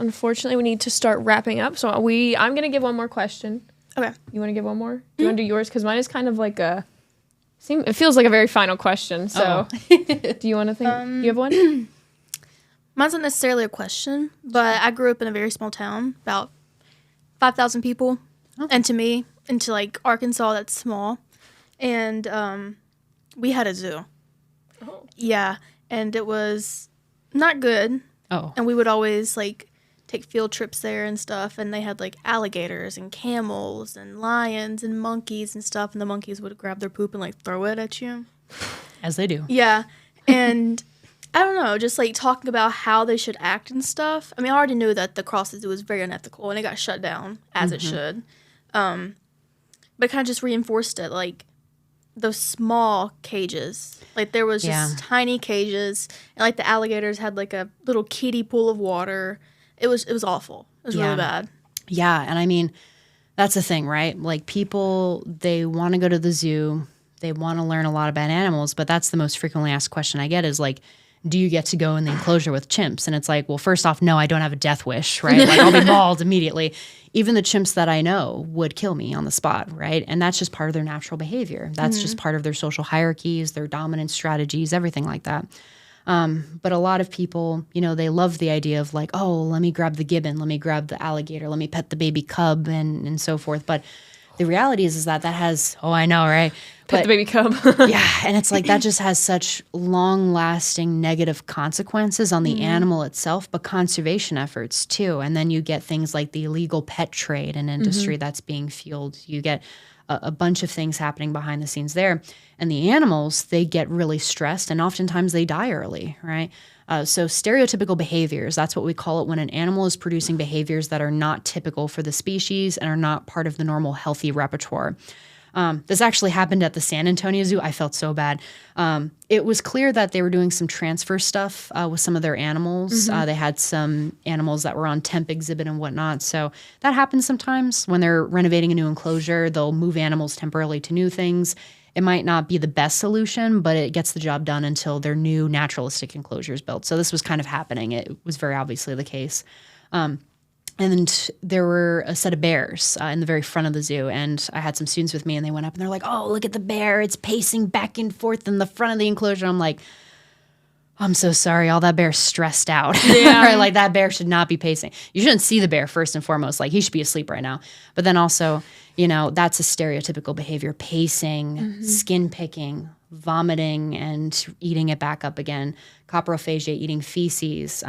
unfortunately, we need to start wrapping up. So I'm going to give one more question. okay. You want to give one more? Do you want to do yours? Because mine is kind of like it feels like a very final question. So do you want to think? You have one? Mine's not necessarily a question, but I grew up in a very small town, about 5,000 people. And to me, into Arkansas, that's small. And we had a zoo. Oh. Yeah. And it was not good. Oh. And we would always take field trips there and stuff. And they had alligators and camels and lions and monkeys and stuff. And the monkeys would grab their poop and throw it at you. As they do. Yeah. And I don't know, just talking about how they should act and stuff. I mean, I already knew that the Cross Zoo was very unethical and it got shut down, as it should. But it kind of just reinforced it, those small cages. There was just tiny cages, and the alligators had a little kiddie pool of water. It was awful. It was really bad. Yeah, and I mean, that's the thing, right? People, they want to go to the zoo, they want to learn a lot about animals, but that's the most frequently asked question I get is do you get to go in the enclosure with chimps? And it's well, first off, no, I don't have a death wish, right? I'll be mauled immediately. Even the chimps that I know would kill me on the spot, right? And that's just part of their natural behavior. That's just part of their social hierarchies, their dominant strategies, everything like that. But a lot of people, they love the idea of oh, let me grab the gibbon, let me grab the alligator, let me pet the baby cub and so forth. But the reality is that has, oh, I know, right? Pet the baby cub. Yeah, and it's that just has such long-lasting negative consequences on the animal itself, but conservation efforts too. And then you get things like the illegal pet trade and industry that's being fueled. You get a bunch of things happening behind the scenes there. And the animals, they get really stressed and oftentimes they die early, right? So stereotypical behaviors, that's what we call it when an animal is producing behaviors that are not typical for the species and are not part of the normal healthy repertoire. This actually happened at the San Antonio Zoo. I felt so bad. It was clear that they were doing some transfer stuff with some of their animals. They had some animals that were on temp exhibit and whatnot. So that happens sometimes when they're renovating a new enclosure. They'll move animals temporarily to new things. It might not be the best solution, but it gets the job done until their new naturalistic enclosure is built. So this was kind of happening. It was very obviously the case. And there were a set of bears in the very front of the zoo. And I had some students with me and they went up and they're like, oh, look at the bear. It's pacing back and forth in the front of the enclosure. I'm like, I'm so sorry. All that bear's stressed out. Yeah. Right? Like that bear should not be pacing. You shouldn't see the bear first and foremost. Like he should be asleep right now. But then also, that's a stereotypical behavior, pacing, skin picking, vomiting and eating it back up again, coprophagia, eating feces,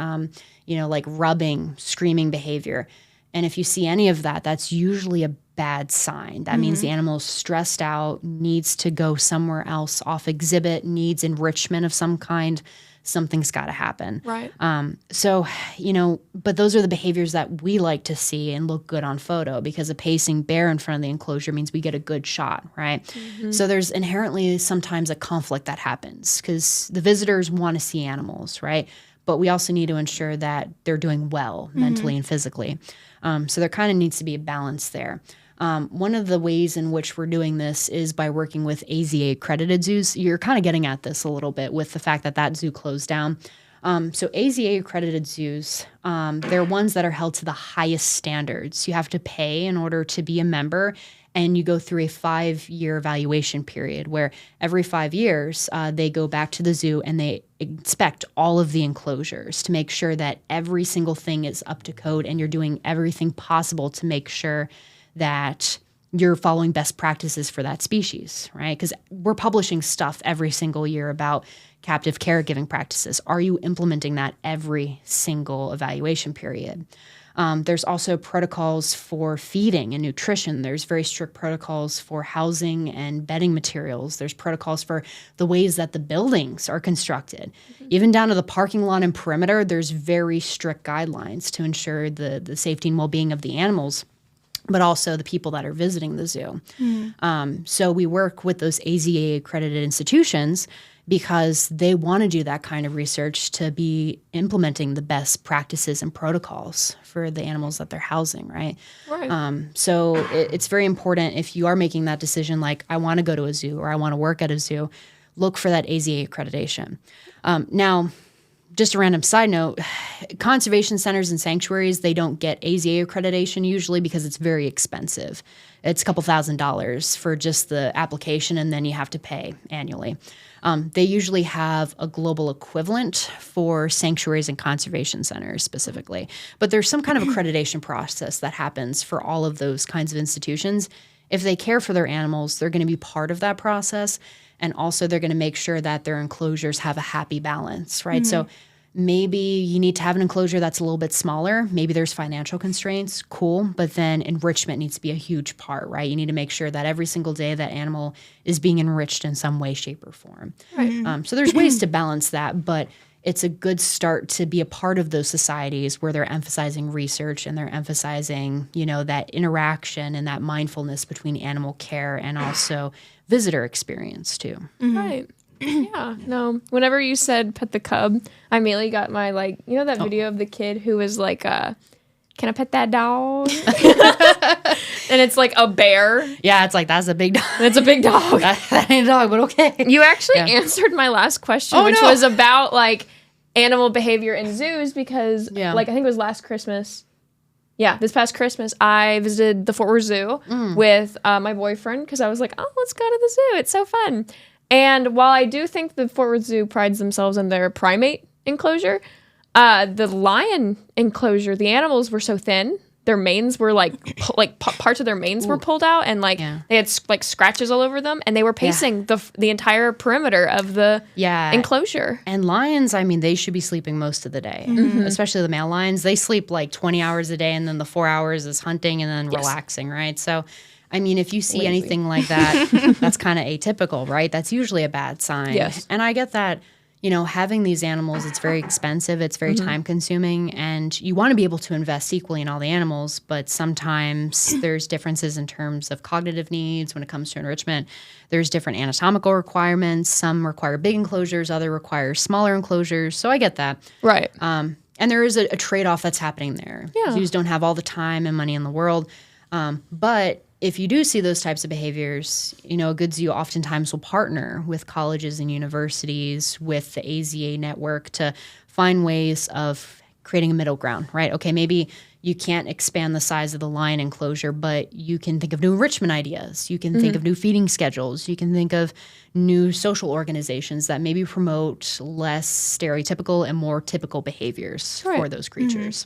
like rubbing, screaming behavior. And if you see any of that, that's usually a bad sign. That means the animal is stressed out, needs to go somewhere else off exhibit, needs enrichment of some kind. Something's got to happen. Right. But those are the behaviors that we like to see and look good on photo because a pacing bear in front of the enclosure means we get a good shot, right? So there's inherently sometimes a conflict that happens because the visitors want to see animals, right? But we also need to ensure that they're doing well mentally and physically. So there kind of needs to be a balance there. One of the ways in which we're doing this is by working with AZA accredited zoos. You're kind of getting at this a little bit with the fact that zoo closed down. So AZA accredited zoos, they're ones that are held to the highest standards. You have to pay in order to be a member, and you go through a 5-year evaluation period where every 5 years they go back to the zoo and they inspect all of the enclosures to make sure that every single thing is up to code and you're doing everything possible to make sure that you're following best practices for that species, right? Because we're publishing stuff every single year about captive caregiving practices. Are you implementing that every single evaluation period? There's also protocols for feeding and nutrition. There's very strict protocols for housing and bedding materials. There's protocols for the ways that the buildings are constructed. Even down to the parking lot and perimeter, there's very strict guidelines to ensure the safety and well-being of the animals, but also the people that are visiting the zoo. So we work with those AZA accredited institutions because they want to do that kind of research to be implementing the best practices and protocols for the animals that they're housing, right? Right. So it's very important if you are making that decision, like I want to go to a zoo or I want to work at a zoo, look for that AZA accreditation. Now, just a random side note, conservation centers and sanctuaries, they don't get AZA accreditation usually because it's very expensive. It's a couple $1,000s for just the application, and then you have to pay annually. They usually have a global equivalent for sanctuaries and conservation centers specifically. But there's some kind of accreditation process that happens for all of those kinds of institutions. If they care for their animals, they're going to be part of that process. And also they're going to make sure that their enclosures have a happy balance, right? So maybe you need to have an enclosure that's a little bit smaller. Maybe there's financial constraints, cool. But then enrichment needs to be a huge part, right? You need to make sure that every single day that animal is being enriched in some way, shape, or form. Right. So there's ways to balance that, but it's a good start to be a part of those societies where they're emphasizing research and they're emphasizing, that interaction and that mindfulness between animal care and also visitor experience too. Right. Yeah. No. Whenever you said pet the cub, I immediately got my that video of the kid who was like, "Can I pet that dog?" And it's like a bear. Yeah, it's like that's a big dog. It's a big dog. That ain't a dog, but okay. You actually answered my last question, which was about animal behavior in zoos because I think it was last Christmas. Yeah, this past Christmas, I visited the Fort Worth Zoo with my boyfriend because I was like, oh, let's go to the zoo. It's so fun. And while I do think the Fort Worth Zoo prides themselves in their primate enclosure, the lion enclosure, the animals were so thin. Their manes were parts of their manes were pulled out and they had scratches all over them and they were pacing the entire perimeter of the enclosure. And lions, they should be sleeping most of the day, especially the male lions. They sleep 20 hours a day and then the 4 hours is hunting and then relaxing, right? So I mean, if you see anything like that, that's kind of atypical, right? That's usually a bad sign. Yes. And I get that, having these animals, it's very expensive, it's very time consuming, and you want to be able to invest equally in all the animals, but sometimes there's differences in terms of cognitive needs when it comes to enrichment. There's different anatomical requirements. Some require big enclosures, other require smaller enclosures. So I get that. Right. And there is a trade-off that's happening there. Yeah. Zoos don't have all the time and money in the world. But if you do see those types of behaviors, a good zoo oftentimes will partner with colleges and universities, with the AZA network to find ways of creating a middle ground, right? Okay, maybe you can't expand the size of the lion enclosure, but you can think of new enrichment ideas. You can think of new feeding schedules. You can think of new social organizations that maybe promote less stereotypical and more typical behaviors for those creatures.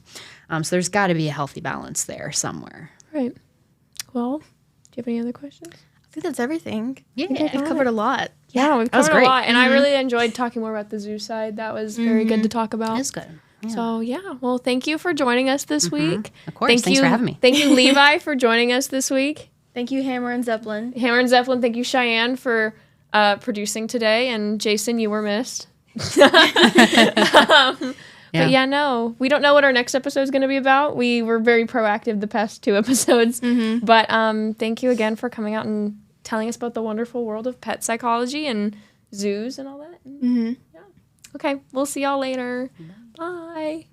So there's got to be a healthy balance there somewhere. Right. Well, do you have any other questions? I think that's everything. Yeah. We've covered a lot. Yeah, we've that was covered a great. lot. And I really enjoyed talking more about the zoo side. That was very good to talk about. That's good. Yeah. So, well, thank you for joining us this week. Of course. Thanks for having me. Thank you, Levi, for joining us this week. Thank you, Hammer and Zeppelin. Hammer and Zeppelin, thank you, Cheyenne, for producing today. And Jason, you were missed. But no, we don't know what our next episode is going to be about. We were very proactive the past 2 episodes. But thank you again for coming out and telling us about the wonderful world of pet psychology and zoos and all that. Yeah. Okay, we'll see y'all later. Bye.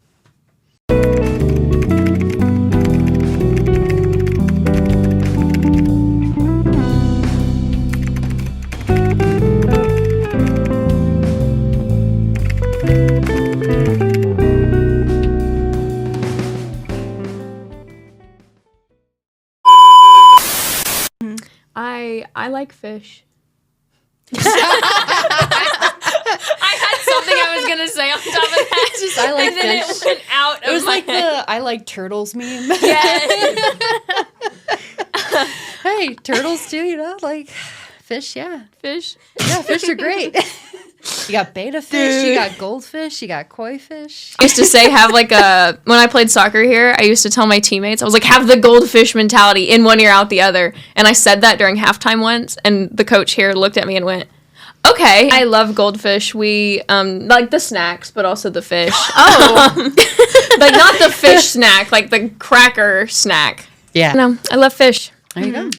I like fish. I had something I was gonna say on top of that. Just I like and then fish. it went out. It was my like head. the I like turtles meme. Yes. Hey, turtles too, like fish, yeah. Fish. Yeah, fish are great. You got betta fish, you got goldfish, you got koi fish. I used to say when I played soccer here, I used to tell my teammates, I was like, have the goldfish mentality, in one ear, out the other. And I said that during halftime once, and the coach here looked at me and went, okay. I love goldfish. We like the snacks, but also the fish. Oh. Like not the fish snack, like the cracker snack. Yeah. No, I love fish. There you go.